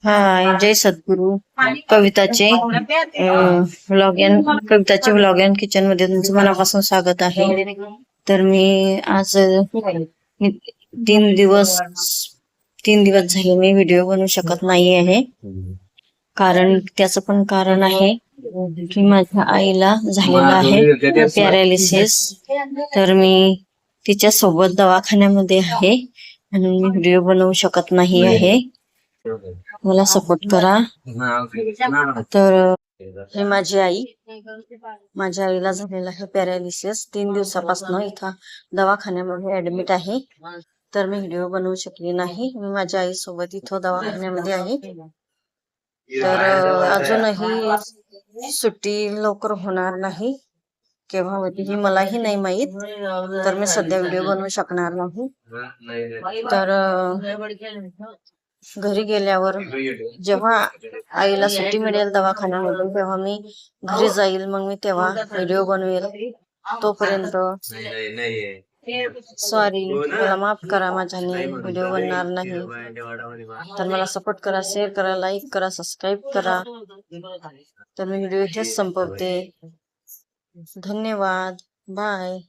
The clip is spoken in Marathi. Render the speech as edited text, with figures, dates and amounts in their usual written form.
High, Jai Sadhguru. कविताचे कविताचे vlog and kitchen मध्ये तुमचं मनापासून स्वागत आहे. तर मी आज तीन दिवस झाले मी व्हिडिओ बनवू शकत नाही आहे. कारण त्याचं पण कारण आहे की माझ्या आईला झालेला आहे पॅरालिसिस. तर मी तिच्या सोबत दवाखान्यामध्ये आहे आणि मी व्हिडिओ बनवू शकत नाही आहे. मला सपोर्ट करा. तर हे माझी आई, माझ्या आईला झालेला आहे पॅरालिसिस. 3 दिवसापासून इथं दवाखान्यामध्ये ऍडमिट आहे. तर मी व्हिडिओ बनवू शकली नाही. मी माझ्या आई सोबत इथं दवाखान्यामध्ये आहे. तर अजूनही सुट्टी लवकर होणार नाही, केव्हा होती ही मलाही नाही माहित. तर मी सध्या व्हिडिओ बनवू शकणार नाही. तर घरी गेल्यावर जेव्हा आईला सुट्टी मिळेल दवाखान्यामधून तेव्हा मी घरी जाईल. मग मी तेव्हा व्हिडिओ बनवेल. तोपर्यंत सॉरी, मला माफ करा, माझ्याने व्हिडिओ बनणार नाही. तर मला सपोर्ट करा, शेअर करा, लाईक करा, सबस्क्राईब करा. तर मी व्हिडिओ इथेच संपवते. धन्यवाद. बाय.